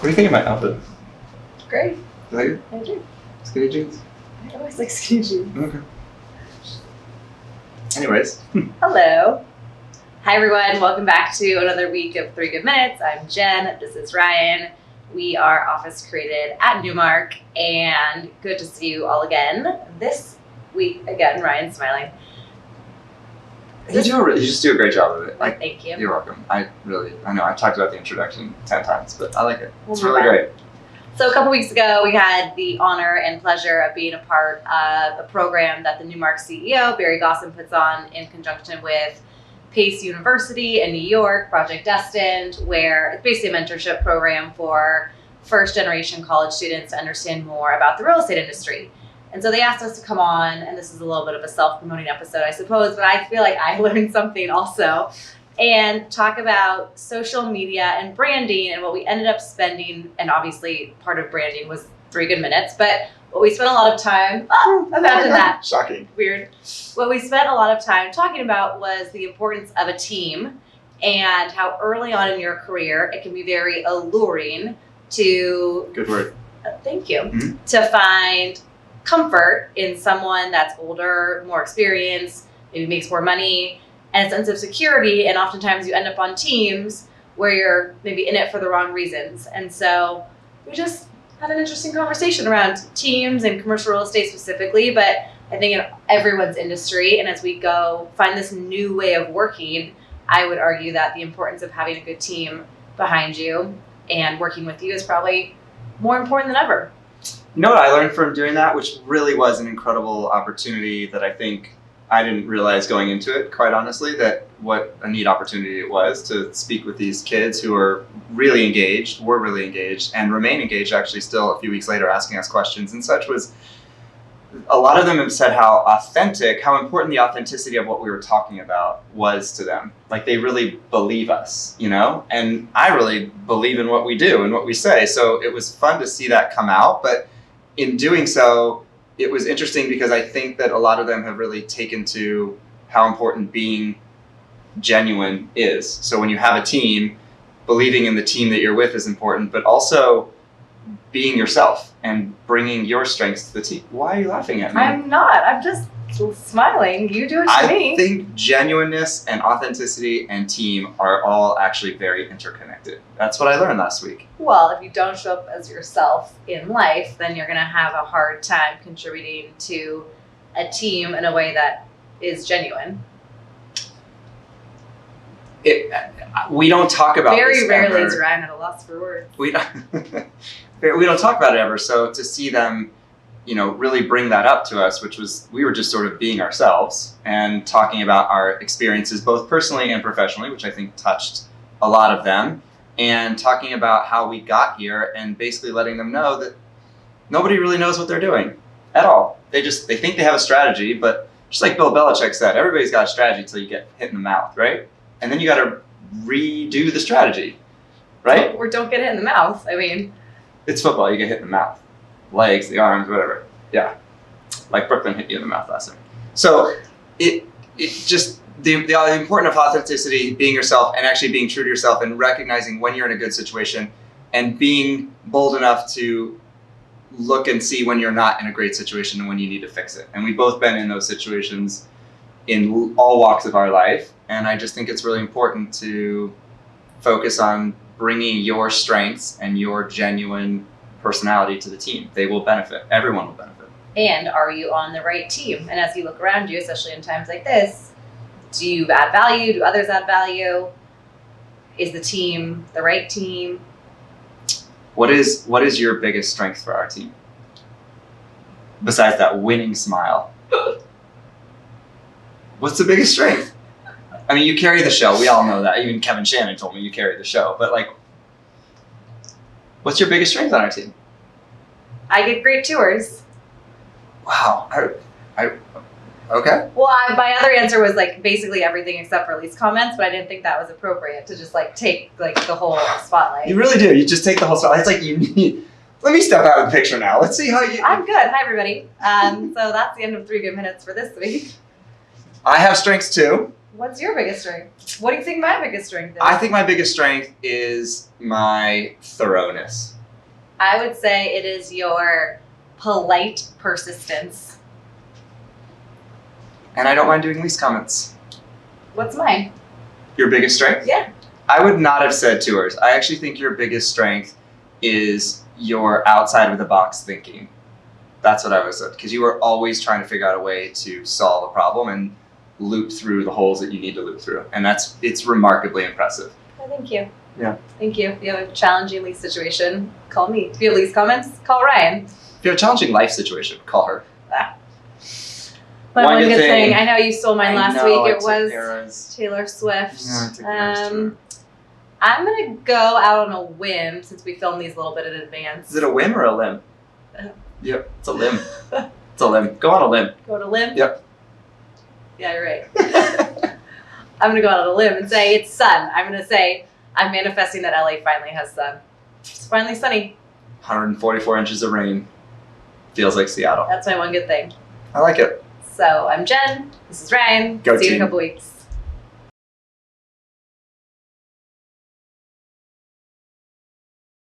do you think of my outfit? Great. You like it? I do. Skinny jeans? I always like skinny jeans. Okay. Anyways. Hello. Hi everyone, welcome back to another week of 3 Good Minutes. I'm Jen, this is Ryan. We are office created at Newmark, and good to see you all again. This week, again, Ryan's smiling. You just do a great job of it. Thank you. You're welcome. I know I've talked about the introduction 10 times, but I like it. It's Well, really great. So a couple weeks ago, we had the honor and pleasure of being a part of a program that the Newmark CEO, Barry Gossen, puts on in conjunction with Pace University in New York, Project Destined, where it's basically a mentorship program for first-generation college students to understand more about the real estate industry. And so they asked us to come on, and this is a little bit of a self-promoting episode, I suppose, but I feel like I learned something also, and talk about social media and branding and what we ended up spending. And obviously part of branding was 3 Good Minutes, but what we spent a lot of time, imagine that. Shocking. Weird. What we spent a lot of time talking about was the importance of a team and how early on in your career, it can be very alluring to, Good word. thank you, Mm-hmm. to find comfort in someone that's older, more experienced, maybe makes more money, and a sense of security. And oftentimes you end up on teams where you're maybe in it for the wrong reasons. And so we just had an interesting conversation around teams and commercial real estate specifically, but I think in everyone's industry. And as we go find this new way of working, I would argue that the importance of having a good team behind you and working with you is probably more important than ever. You know what I learned from doing that, which really was an incredible opportunity that I think I didn't realize going into it, quite honestly, that what a neat opportunity it was to speak with these kids who are really engaged, were really engaged, and remain engaged actually still a few weeks later asking us questions and such. Was a lot of them have said how important the authenticity of what we were talking about was to them. Like they really believe us, you know? And I really believe in what we do and what we say. So it was fun to see that come out, but in doing so, it was interesting because I think that a lot of them have really taken to how important being genuine is. So when you have a team, believing in the team that you're with is important, but also being yourself and bringing your strengths to the team. Why are you laughing at me? I'm not. I'm just smiling. You do it to me. I think genuineness and authenticity and team are all actually very interconnected. That's what I learned last week. Well, if you don't show up as yourself in life, then you're going to have a hard time contributing to a team in a way that is genuine. We don't talk about Very this rarely ever. is Ryan at a loss for words. We don't talk about it ever. So to see them, really bring that up to us, which was, we were just sort of being ourselves and talking about our experiences, both personally and professionally, which I think touched a lot of them, and talking about how we got here and basically letting them know that nobody really knows what they're doing at all. They think they have a strategy, but just like Bill Belichick said, everybody's got a strategy till you get hit in the mouth, right? And then you got to redo the strategy, right? Or don't get hit in the mouth. I mean, it's football. You get hit in the mouth, legs, the arms, whatever. Yeah, like Brooklyn hit you in the mouth last time. So it just the importance of authenticity, being yourself, and actually being true to yourself, and recognizing when you're in a good situation, and being bold enough to look and see when you're not in a great situation and when you need to fix it. And we've both been in those situations in all walks of our life. And I just think it's really important to focus on bringing your strengths and your genuine personality to the team. They will benefit. Everyone will benefit. and are you on the right team? And as you look around you, especially in times like this, do you add value? Do others add value? Is the team the right team? What is your biggest strength for our team? Besides that winning smile. What's the biggest strength? I mean, you carry the show. We all know that. Even Kevin Shannon told me you carry the show. But like, what's your biggest strength on our team? I get great tours. Wow. Okay. Well, my other answer was like basically everything except for Lee's comments, but I didn't think that was appropriate to just like take like the whole spotlight. You really do. You just take the whole spotlight. It's like you need. Let me step out of the picture now. Let's see how you. I'm good. Hi, everybody. So that's the end of 3 Good Minutes for this week. I have strengths too. What's your biggest strength? What do you think my biggest strength is? I think my biggest strength is my thoroughness. I would say it is your polite persistence. And I don't mind doing least comments. What's mine? Your biggest strength? Yeah. I would not have said tours. I actually think your biggest strength is your outside of the box thinking. That's what I was, because you were always trying to figure out a way to solve a problem and loop through the holes that you need to loop through. And it's remarkably impressive. Oh, thank you. Yeah. Thank you. If you have a challenging lease situation, call me. If you have lease comments, call Ryan. If you have a challenging life situation, call her. My One one good good thing. thing. I know you stole mine last I know, week. I It took was Era's. Taylor Swift. Yeah, I took Era's tour. I'm gonna go out on a whim since we filmed these a little bit in advance. Is it a whim or a limb? Yep, it's a limb. It's a limb. Go on a limb. Go to limb? Yep. Yeah, you're right. I'm gonna go out on a limb and say it's sun. I'm gonna say I'm manifesting that LA finally has sun. It's finally sunny. 144 inches of rain. Feels like Seattle. That's my one good thing. I like it. So I'm Jen. This is Ryan. Go See you in team. a couple weeks.